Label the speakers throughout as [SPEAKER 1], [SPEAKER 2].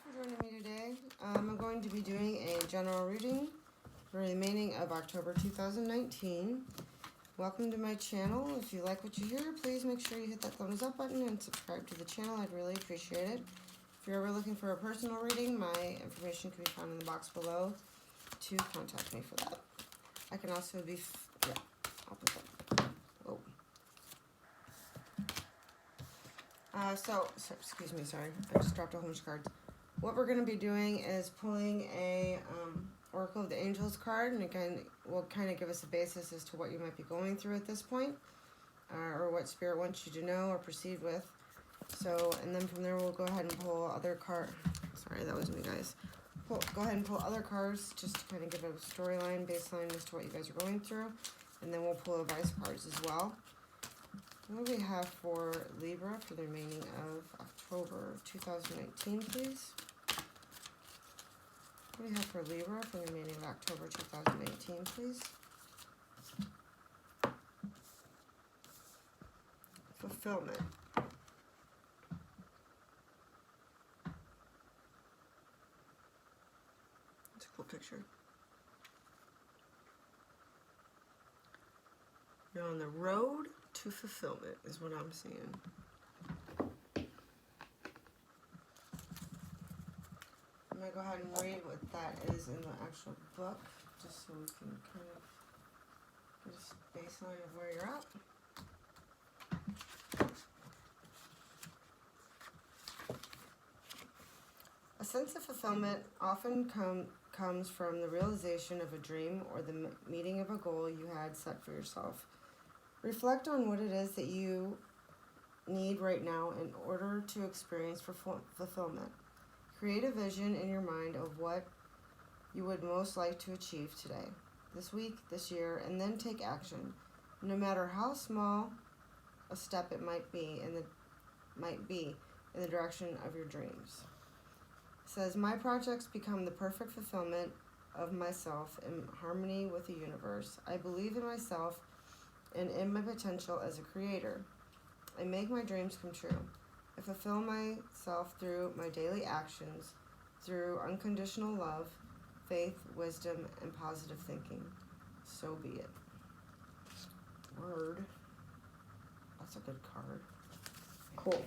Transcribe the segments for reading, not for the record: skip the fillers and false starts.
[SPEAKER 1] for joining me today. I'm going to be doing a general reading for the remaining of October 2019. Welcome to my channel. If you like what you hear, please make sure you hit that thumbs up button and subscribe to the channel. I'd really appreciate it. If you're ever looking for a personal reading, my information can be found in the box below to contact me for that. I can also be, I'll put that. Oh. Excuse me, sorry. I just dropped a whole bunch of cards. What we're going to be doing is pulling a Oracle of the Angels card, and again, will kind of give us a basis as to what you might be going through at this point, or what Spirit wants you to know or proceed with. So, and then from there, we'll go ahead and pull other cards. Sorry, that was me, guys. Go ahead and pull other cards just to kind of give a storyline, baseline as to what you guys are going through, and then we'll pull advice cards as well. What do we have for Libra for the remaining of October 2019, please? What do we have for Libra for the remaining of October 2018, please? Fulfillment. That's a cool picture. You're on the road to fulfillment is what I'm seeing. I'm going to go ahead and read what that is in the actual book, just so we can kind of get a baseline of where you're at. A sense of fulfillment often comes from the realization of a dream or the meeting of a goal you had set for yourself. Reflect on what it is that you need right now in order to experience fulfillment. Create a vision in your mind of what you would most like to achieve today, this week, this year, and then take action. No matter how small a step it might be in the direction of your dreams. It says, my projects become the perfect fulfillment of myself in harmony with the universe. I believe in myself and in my potential as a creator. I make my dreams come true. I fulfill myself through my daily actions, through unconditional love, faith, wisdom, and positive thinking. So be it. Word. That's a good card. Cool.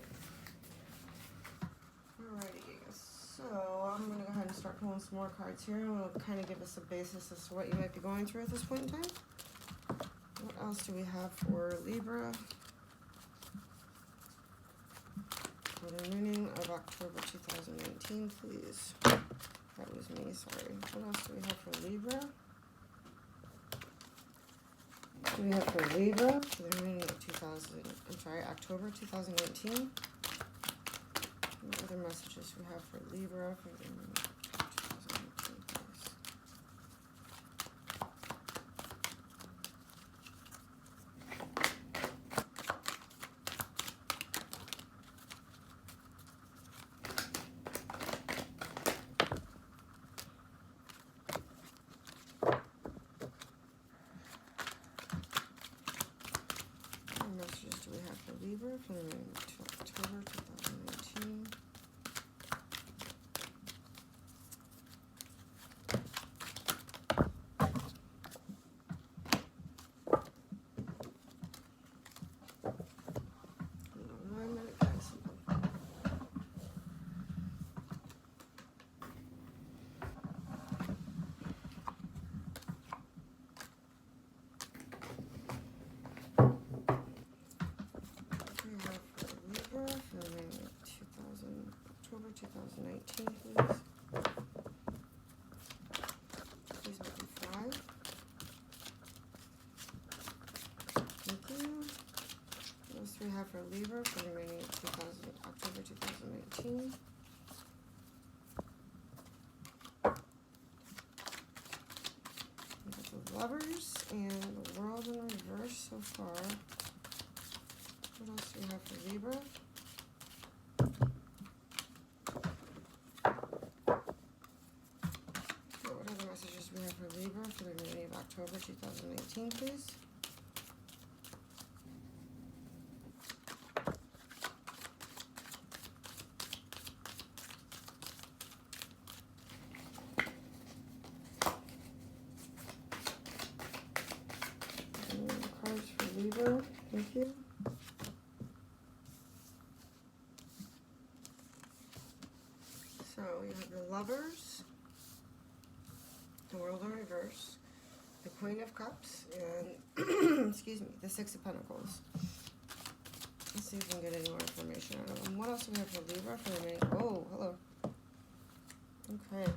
[SPEAKER 1] Alrighty, so I'm going to go ahead and start pulling some more cards here, and it'll kind of give us a basis as to what you might be going through at this point in time. What else do we have for Libra? For the remaining of October 2019, please. That was me, sorry. What else do we have for Libra? What do we have for Libra for the remaining of October 2019? What other messages do we have for Libra for the remaining of 2019, please? What messages do we have for Libra for the remaining of October 2019? For the remaining of October 2019, please. Please make them 5. Thank you. What else do we have for Libra for the remaining of October 2019? We got the Lovers and the World in reverse so far. What else do we have for Libra? What other messages do we have for Libra for the remaining of October 2018, please? share with you. So we have the Lovers, the World in Reverse, the Queen of Cups, and excuse me, the Six of Pentacles. Let's see if we can get any more information out of them. What else do we have for Libra for the remaining? Oh, hello. Okay.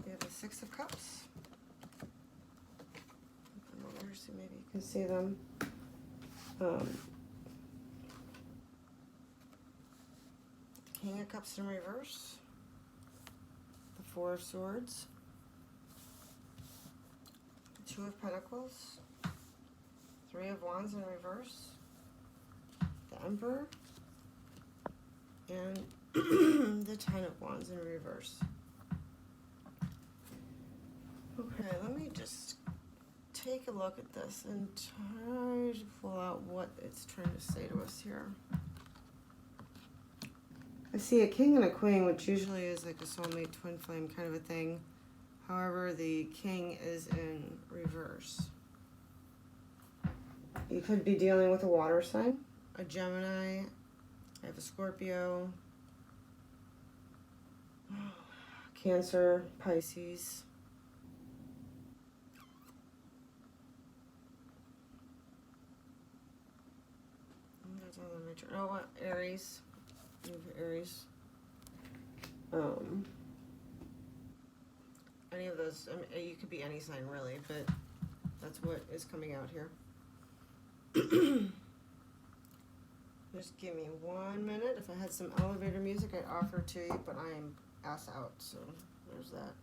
[SPEAKER 1] We have the Six of Cups. Come over so maybe you can see them. King of Cups in reverse. The Four of Swords. Two of Pentacles, Three of Wands in reverse, the Emperor, and the Ten of Wands in reverse. Okay, let me just take a look at this and try to pull out what it's trying to say to us here. I see a King and a Queen, which usually is like a soulmate twin flame kind of a thing. However, the King is in reverse. You could be dealing with a water sign, a Gemini, I have a Scorpio, Cancer, Pisces. There's another major. Oh, what? Aries. You have Aries. Any of those, I mean, you could be any sign really, but that's what is coming out here. Just give me 1 minute. If I had some elevator music, I'd offer to you, but I am ass out, so there's that.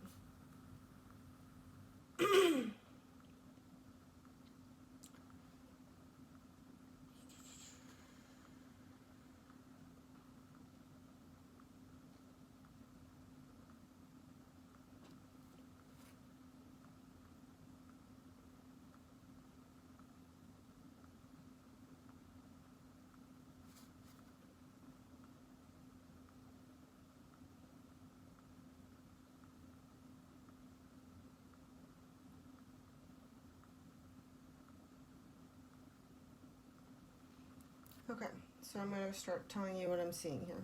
[SPEAKER 1] Okay, so I'm going to start telling you what I'm seeing here.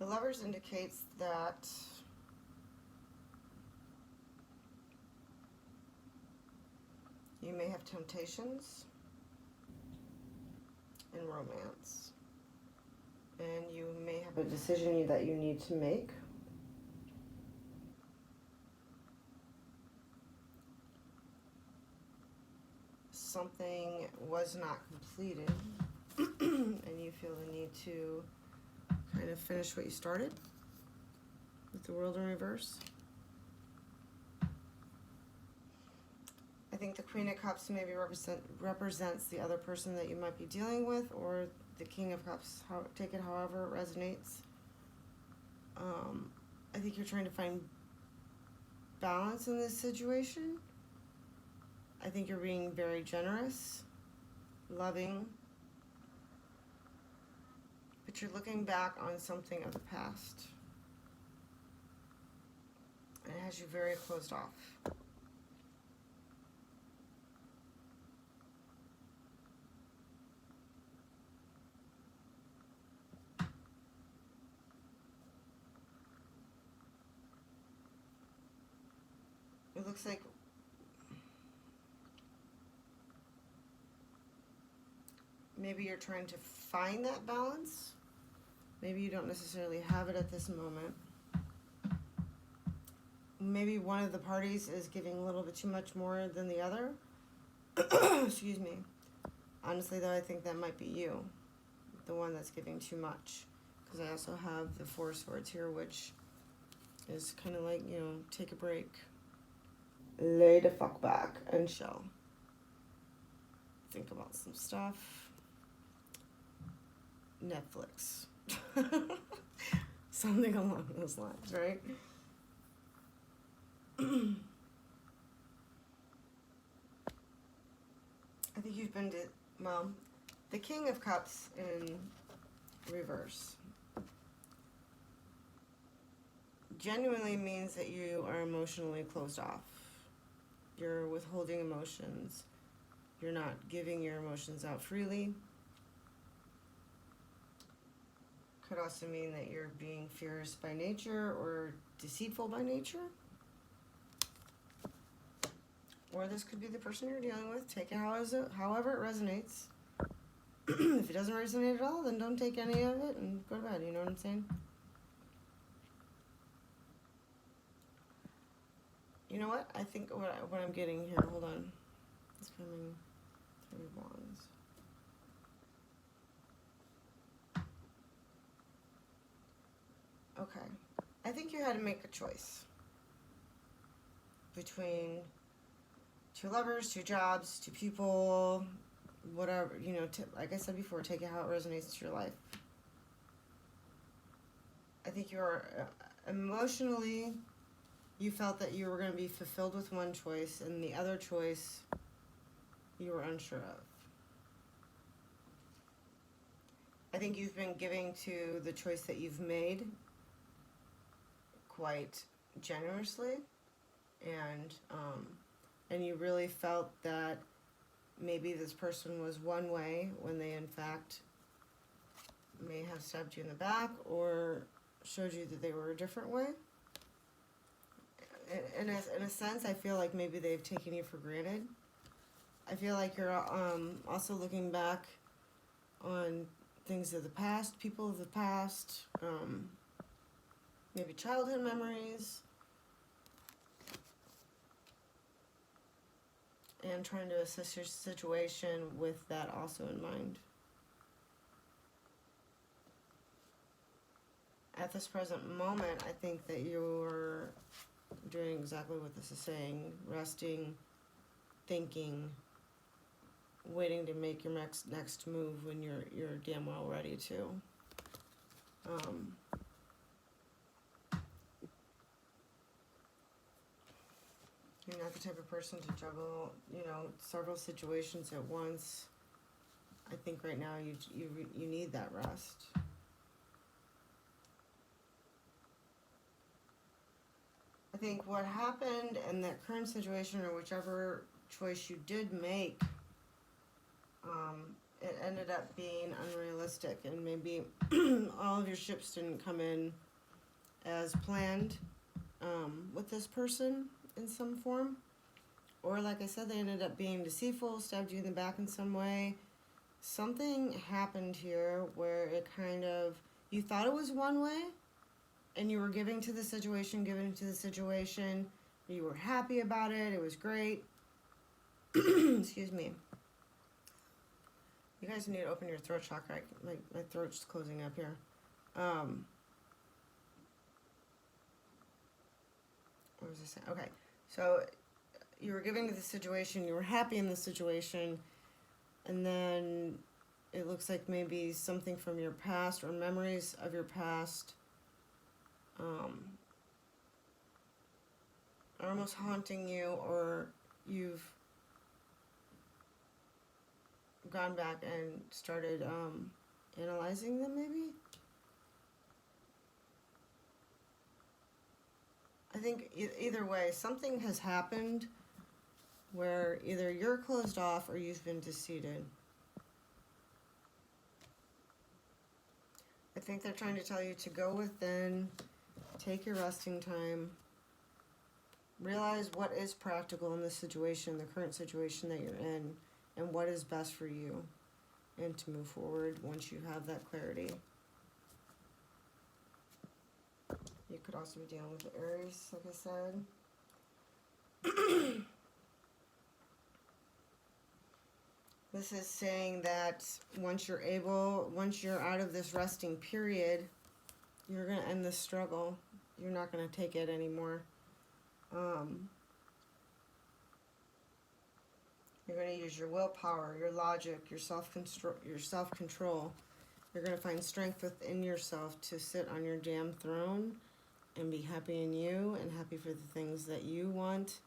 [SPEAKER 1] The Lovers indicates that you may have temptations in romance, and you may have a decision that you need to make. Something was not completed and you feel the need to kind of finish what you started with the World in reverse. I think the Queen of Cups maybe represents the other person that you might be dealing with, or the King of Cups, take it however it resonates. I think you're trying to find balance in this situation. I think you're being very generous, loving, but you're looking back on something of the past. And it has you very closed off. It looks like maybe you're trying to find that balance. Maybe you don't necessarily have it at this moment. Maybe one of the parties is giving a little bit too much more than the other. Excuse me. Honestly, though, I think that might be you, the one that's giving too much. Because I also have the Four of Swords here, which is kind of like, you know, take a break. Lay the fuck back and chill. Think about some stuff. Netflix. Something along those lines, right? I think you've been well, the King of Cups in reverse. genuinely means that you are emotionally closed off. You're withholding emotions. You're not giving your emotions out freely. Could also mean that you're being fierce by nature or deceitful by nature. Or this could be the person you're dealing with. Take it however it resonates. If it doesn't resonate at all, then don't take any of it and go to bed. You know what I'm saying? You know what? I think what I'm getting here, hold on. It's coming through wands. Okay. I think you had to make a choice between two lovers, two jobs, two people, whatever, you know, like I said before, take it how it resonates to your life. I think you're emotionally, you felt that you were going to be fulfilled with one choice, and the other choice you were unsure of. I think you've been giving to the choice that you've made quite generously, and you really felt that maybe this person was one way when they in fact may have stabbed you in the back or showed you that they were a different way. In a sense, I feel like maybe they've taken you for granted. I feel like you're also looking back on things of the past, people of the past, maybe childhood memories, and trying to assess your situation with that also in mind. At this present moment, I think that you're doing exactly what this is saying, resting, thinking, waiting to make your next move when you're damn well ready to. You're not the type of person to juggle, you know, several situations at once. I think right now you need that rest. I think what happened in that current situation, or whichever choice you did make, it ended up being unrealistic, and maybe all of your ships didn't come in as planned with this person in some form. Or like I said, they ended up being deceitful, stabbed you in the back in some way. Something happened here where it kind of, you thought it was one way, and you were giving to the situation, you were happy about it, it was great. Excuse me. You guys need to open your throat chakra. My throat's closing up here. What was I saying? Okay, so you were giving to the situation, you were happy in the situation, and then it looks like maybe something from your past or memories of your past are almost haunting you, or you've gone back and started analyzing them maybe. I think either way, something has happened where either you're closed off or you've been deceived. I think they're trying to tell you to go within, take your resting time, realize what is practical in this situation, the current situation that you're in, and what is best for you, and to move forward once you have that clarity. You could also be dealing with the Aries, like I said. This is saying that once you're out of this resting period, you're going to end this struggle. You're not going to take it anymore. You're going to use your willpower, your logic, your self-control. You're going to find strength within yourself to sit on your damn throne and be happy in you and happy for the things that you want,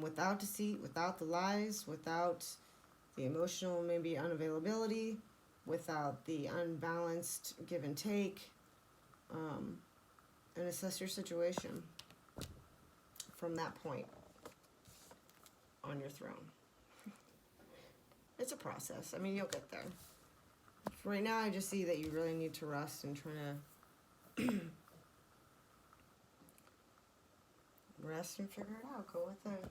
[SPEAKER 1] without deceit, without the lies, without the emotional maybe unavailability, without the unbalanced give and take. and assess your situation from that point on your throne. It's a process. I mean, you'll get there. For right now, I just see that you really need to rest and try to rest and figure it out. Go with it.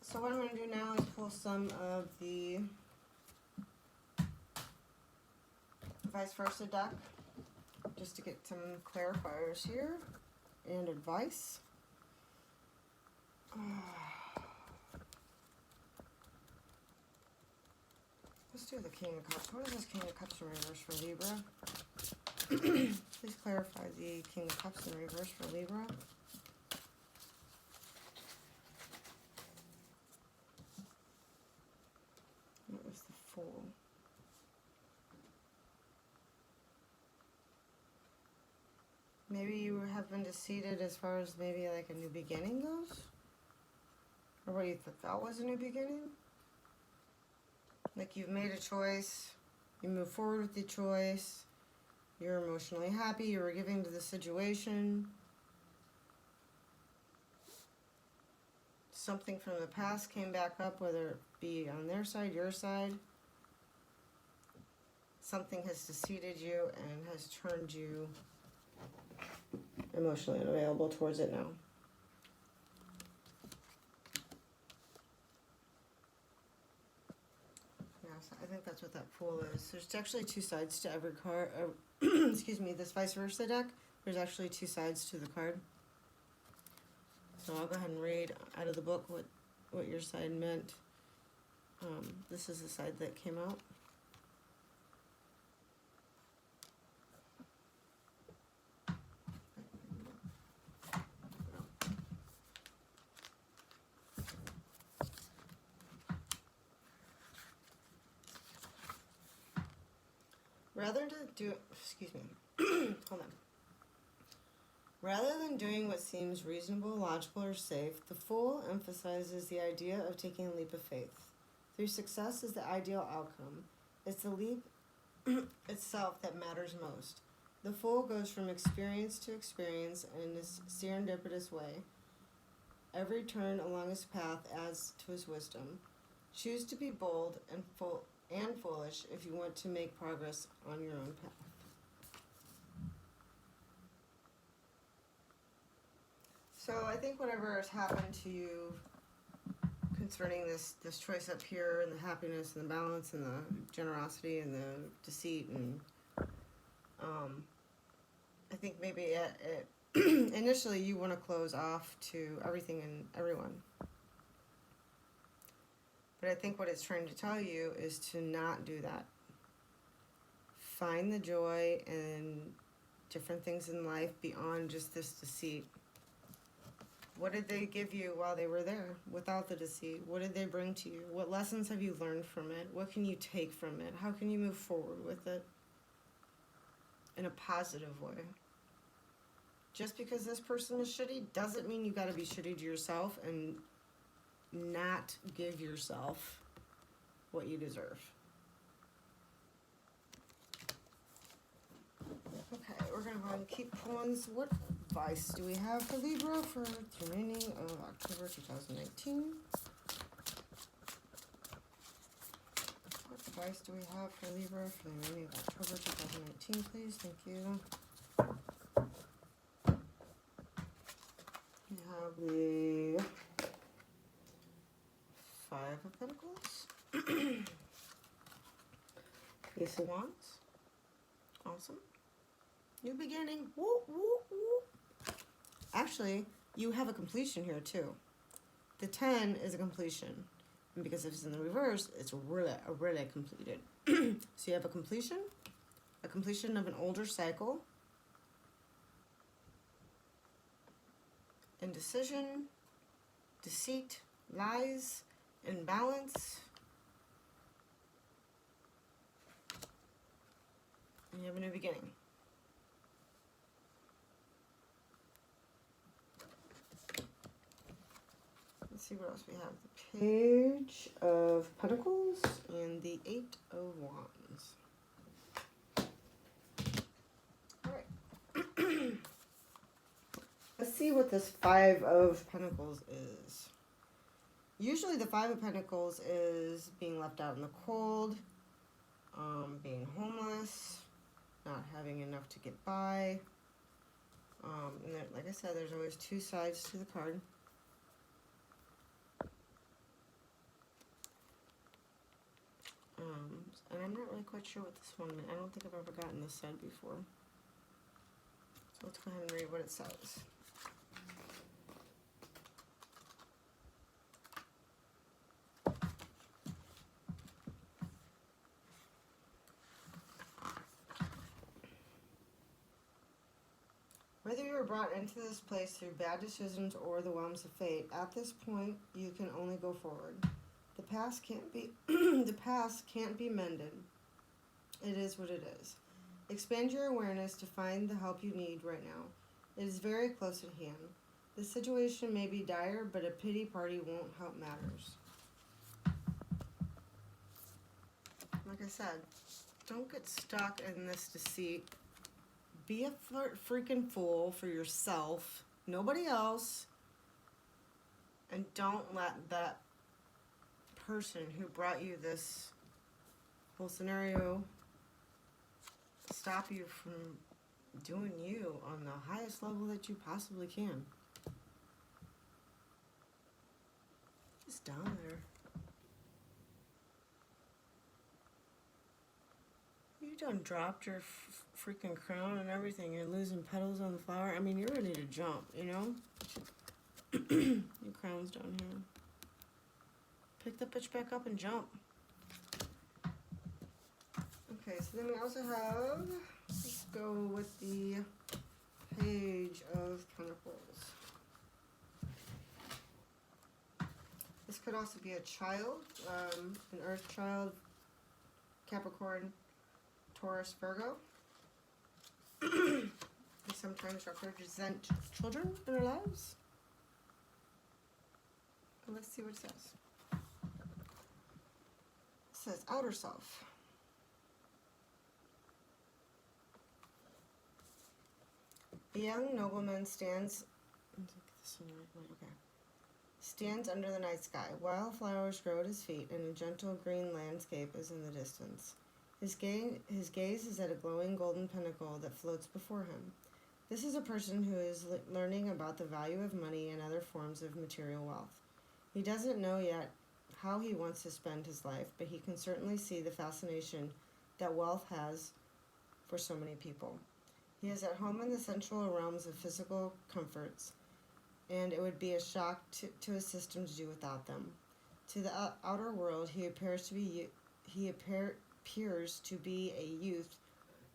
[SPEAKER 1] So what I'm going to do now is pull some of the vice versa deck, just to get some clarifiers here and advice. Let's do the King of Cups. What is this King of Cups in reverse for Libra? Please clarify the King of Cups in reverse for Libra. What was the Fool? Maybe you have been deceived as far as maybe like a new beginning goes? Or what you thought was a new beginning? Like you've made a choice, you move forward with the choice, you're emotionally happy, you were giving to the situation. Something from the past came back up, whether it be on their side, your side. Something has deceived you and has turned you emotionally unavailable towards it now. I think that's what that Fool is. There's actually two sides to every card. Excuse me, this vice versa deck, there's actually two sides to the card. So I'll go ahead and read out of the book what your side meant. This is the side that came out. Rather than doing what seems reasonable, logical, or safe, the Fool emphasizes the idea of taking a leap of faith. Through success is the ideal outcome. It's the leap itself that matters most. The Fool goes from experience to experience in a serendipitous way. Every turn along his path adds to his wisdom. Choose to be bold and foolish if you want to make progress on your own path. So I think whatever has happened to you concerning this choice up here, and the happiness and the balance and the generosity and the deceit, and I think maybe initially you want to close off to everything and everyone. But I think what it's trying to tell you is to not do that. Find the joy in different things in life beyond just this deceit. What did they give you while they were there without the deceit? What did they bring to you? What lessons have you learned from it? What can you take from it? How can you move forward with it in a positive way? Just because this person is shitty doesn't mean you got to be shitty to yourself and not give yourself what you deserve. Okay, we're going to go ahead and keep pulling. What advice do we have for Libra for the remaining of October 2019? What advice do we have for Libra for the remaining of October 2019, please? Thank you. We have the Five of Pentacles. Ace of Wands. Awesome. New beginning. Woo, woo, woo. Actually, you have a completion here too. The 10 is a completion. And because if it's in the reverse, it's really completed. So you have a completion of an older cycle, indecision, deceit, lies, imbalance, and you have a new beginning. Let's see what else we have. The Page of Pentacles and the Eight of Wands. All right. what this Five of Pentacles is. Usually the Five of Pentacles is being left out in the cold, being homeless, not having enough to get by. And there, like I said, there's always two sides to the card. And I'm not really quite sure what this one means. I don't think I've ever gotten this side before. So let's go ahead and read what it says. Whether you were brought into this place through bad decisions or the whims of fate, at this point you can only go forward. The past can't be the past can't be mended. It is what it is. Expand your awareness to find the help you need right now. It is very close at hand. The situation may be dire, but a pity party won't help matters. Like I said, don't get stuck in this deceit. Be a freaking fool for yourself, nobody else, and don't let that person who brought you this whole scenario stop you from doing you on the highest level that you possibly can. Just down there. You done dropped your freaking crown and everything. You're losing petals on the flower. I mean, you're ready to jump, you know? Your crown's down here. Pick the bitch back up and jump. Okay, so then we also have, let's go with the Page of Pentacles. This could also be a child, an earth child, Capricorn, Taurus, Virgo. They sometimes represent children in our lives. And let's see what it says. It says outer self. A young nobleman stands under the night sky. Wildflowers grow at his feet, and a gentle green landscape is in the distance. His gaze is at a glowing golden pinnacle that floats before him. This is a person who is learning about the value of money and other forms of material wealth. He doesn't know yet how he wants to spend his life, but he can certainly see the fascination that wealth has for so many people. He is at home in the sensual realms of physical comforts, and it would be a shock to his system to do without them. To the outer world, he appears to be a youth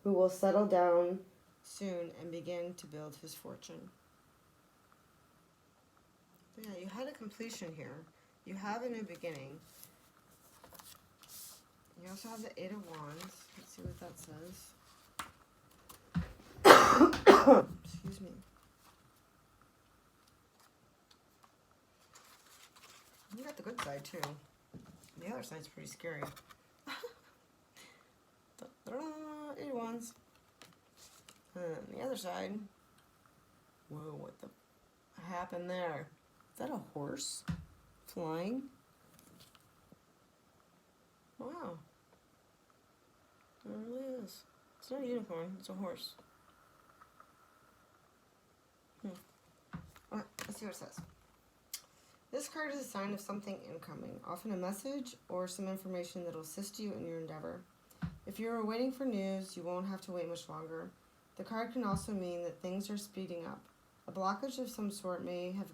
[SPEAKER 1] who will settle down soon and begin to build his fortune. So yeah, you had a completion here. You have a new beginning. You also have the Eight of Wands. Let's see what that says. Excuse me. You got the good side too. The other side's pretty scary. Eight of Wands. And then the other side. Whoa, what the happened there? Is that a horse flying? Wow. It really is. It's not a unicorn, it's a horse. Alright, let's see what it says. This card is a sign of something incoming, often a message or some information that will assist you in your endeavor. If you are waiting for news, you won't have to wait much longer. The card can also mean that things are speeding up. A blockage of some sort may have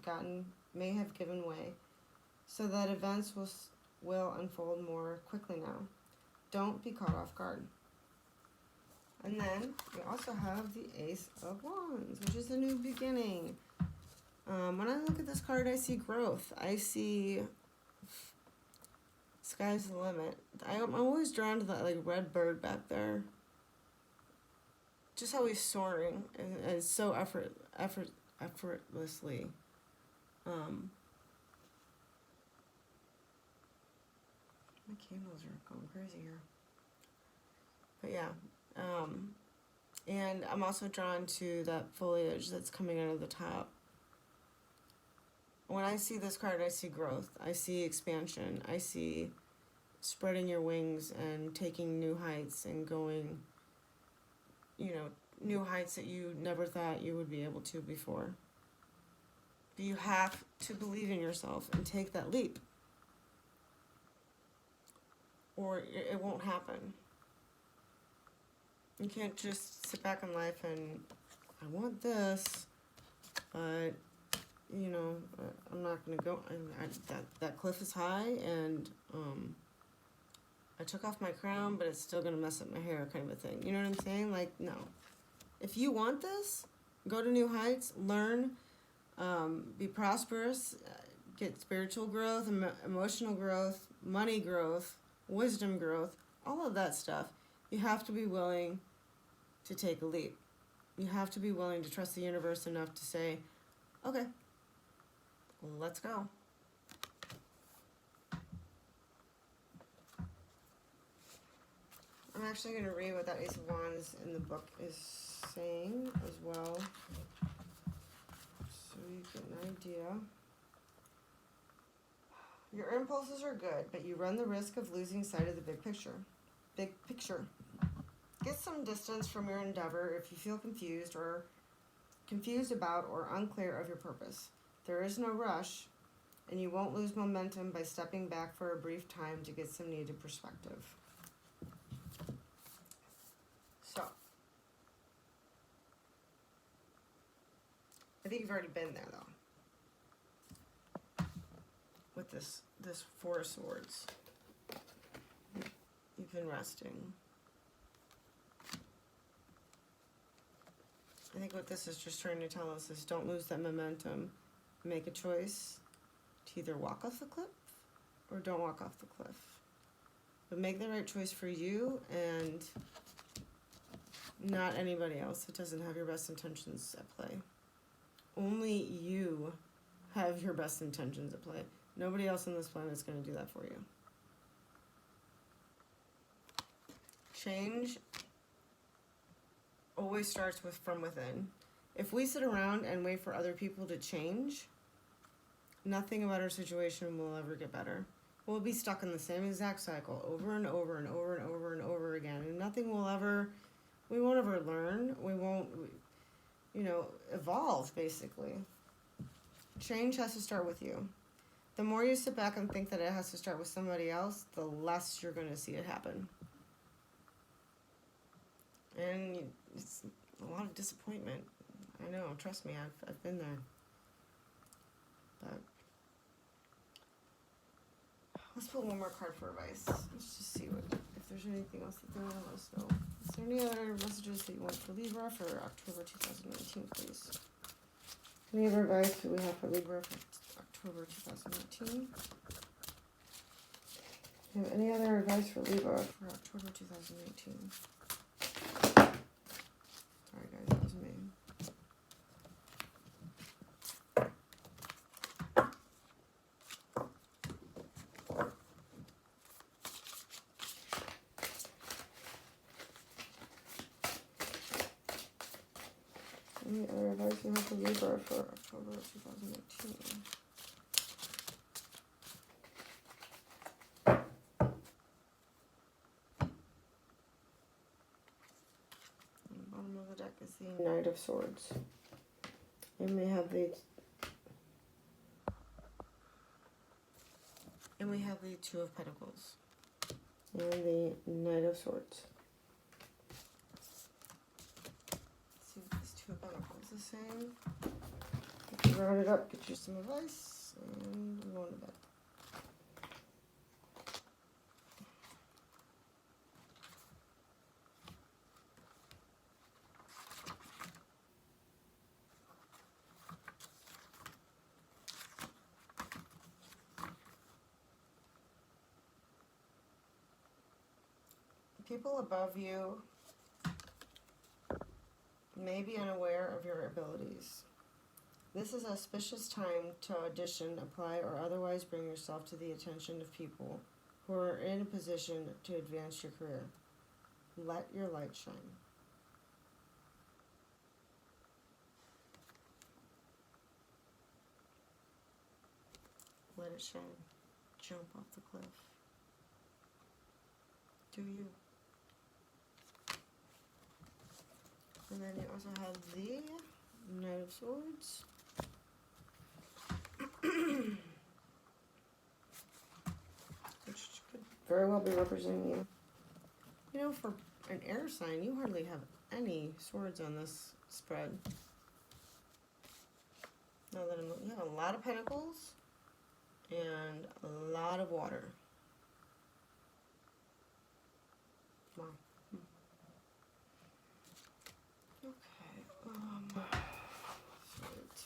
[SPEAKER 1] given way, so that events will unfold more quickly now. Don't be caught off guard. And then we also have the Ace of Wands, which is a new beginning. When I look at this card, I see growth. I see sky's the limit. I'm always drawn to that like red bird back there. Just how he's soaring and so effortlessly. My candles are going crazy here. But yeah. And I'm also drawn to that foliage that's coming out of the top. When I see this card, I see growth. I see expansion. I see spreading your wings and taking new heights and going, new heights that you never thought you would be able to before. But you have to believe in yourself and take that leap, or it won't happen. You can't just sit back in life and, I want this, but, I'm not going to go. That cliff is high, and I took off my crown, but it's still going to mess up my hair, kind of a thing. You know what I'm saying? Like, no. If you want this, go to new heights, learn, be prosperous, get spiritual growth, emotional growth, money growth, wisdom growth, all of that stuff. You have to be willing to take a leap. You have to be willing to trust the universe enough to say, okay, let's go. I'm actually going to read what that Ace of Wands in the book is saying as well, so you get an idea. Your impulses are good, but you run the risk of losing sight of the big picture. Big picture. Get some distance from your endeavor if you feel confused about or unclear of your purpose. There is no rush, and you won't lose momentum by stepping back for a brief time to get some needed perspective. So, I think you've already been there, though, with this Four of Swords. You've been resting. I think what this is just trying to tell us is don't lose that momentum. Make a choice to either walk off the cliff or don't walk off the cliff. But make the right choice for you and not anybody else that doesn't have your best intentions at play. Only you have your best intentions at play. Nobody else on this planet is going to do that for you. Change always starts from within. If we sit around and wait for other people to change, nothing about our situation will ever get better. We'll be stuck in the same exact cycle over and over and over and over and over again, and we won't ever learn. We won't, evolve, basically. Change has to start with you. The more you sit back and think that it has to start with somebody else, the less you're going to see it happen. And it's a lot of disappointment. I know, trust me, I've been there. But let's pull one more card for advice. Let's just see if there's anything else that they want to let us know. Is there any other messages that you want for Libra for October 2019, please? Any other advice that we have for Libra for October 2019? Do you have any other advice for Libra for October 2019? Sorry guys, that was me. Any other advice you have for Libra for October 2018? Bottom of the deck is the Knight of Swords. And we have the Two of Pentacles. And the Knight of Swords. Let's see what this Two of Pentacles is saying. If you round it up, get you some advice, and we're going to bed. People above you may be unaware of your abilities. This is an auspicious time to audition, apply, or otherwise bring yourself to the attention of people who are in a position to advance your career. Let your light shine. Let it shine. Jump off the cliff. Do you? And then you also have the Knight of Swords. Which could very well be representing you. You know, for an air sign, you hardly have any swords on this spread. Now that you have a lot of pentacles and a lot of water. Wow. Okay. Swords.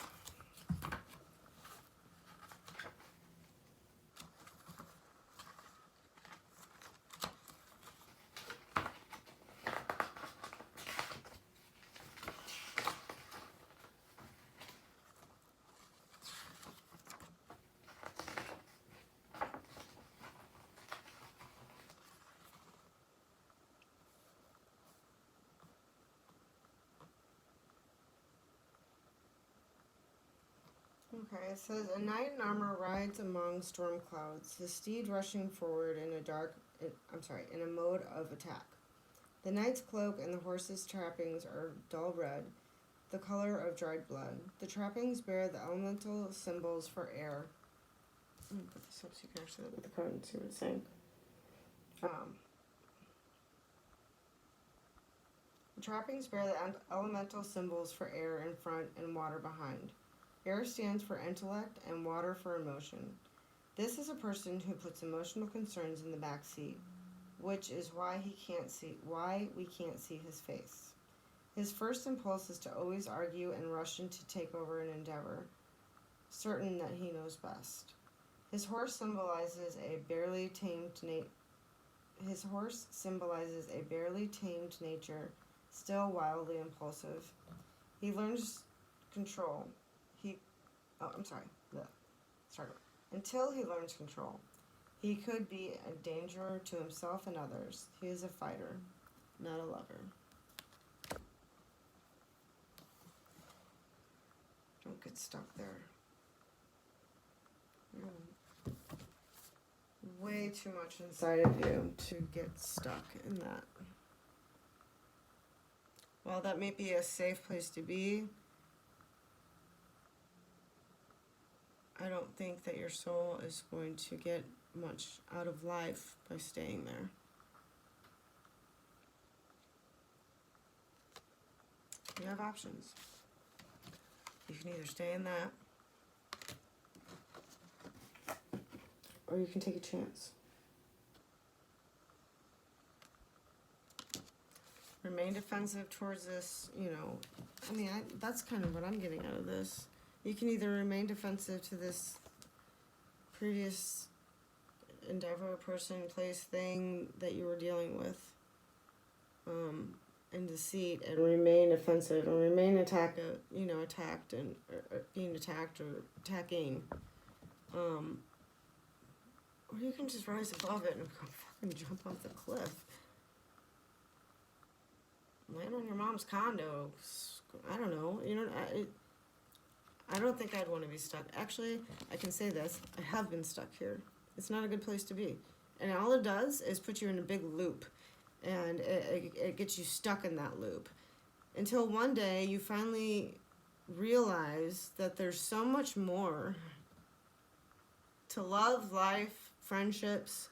[SPEAKER 1] Okay, it says, a knight in armor rides among storm clouds, his steed rushing forward in a mode of attack. The knight's cloak and the horse's trappings are dull red, the color of dried blood. The trappings bear the elemental symbols for air. I'm going to put this up so you can actually look at the card and see what it's saying. The trappings bear the elemental symbols for air in front and water behind. Air stands for intellect and water for emotion. This is a person who puts emotional concerns in the back seat, which is why we can't see his face. His first impulse is to always argue and rush in to take over an endeavor, certain that he knows best. His horse symbolizes a barely tamed nature, still wildly impulsive. He learns control. Until he learns control, he could be a danger to himself and others. He is a fighter, not a lover. Don't get stuck there. Way too much inside of you to get stuck in that. While that may be a safe place to be, I don't think that your soul is going to get much out of life by staying there. You have options. You can either stay in that, or you can take a chance. Remain defensive towards this, that's kind of what I'm getting out of this. You can either remain defensive to this previous endeavor, person, place, thing that you were dealing with, in deceit, and remain offensive, and remain attacked and or being attacked or attacking. Or you can just rise above it and fucking jump off the cliff. Land on your mom's condo. I don't know. I don't think I'd want to be stuck. Actually, I can say this. I have been stuck here. It's not a good place to be. And all it does is put you in a big loop. And it gets you stuck in that loop. Until one day you finally realize that there's so much more to love, life, friendships,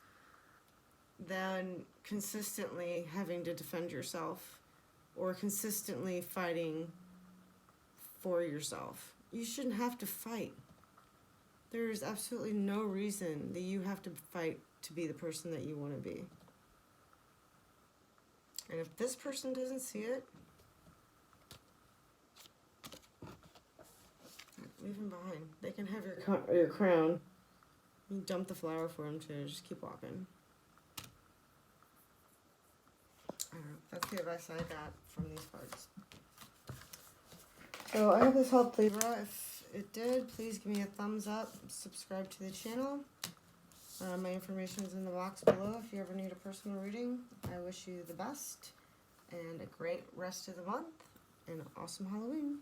[SPEAKER 1] than consistently having to defend yourself or consistently fighting for yourself. You shouldn't have to fight. There is absolutely no reason that you have to fight to be the person that you want to be. And if this person doesn't see it, leave them behind. They can have your crown. You dump the flower for them too. Just keep walking. I don't know. That's the advice I got from these cards. So I hope this helped, Libra. If it did, please give me a thumbs up. Subscribe to the channel. My information is in the box below if you ever need a personal reading. I wish you the best and a great rest of the month and an awesome Halloween.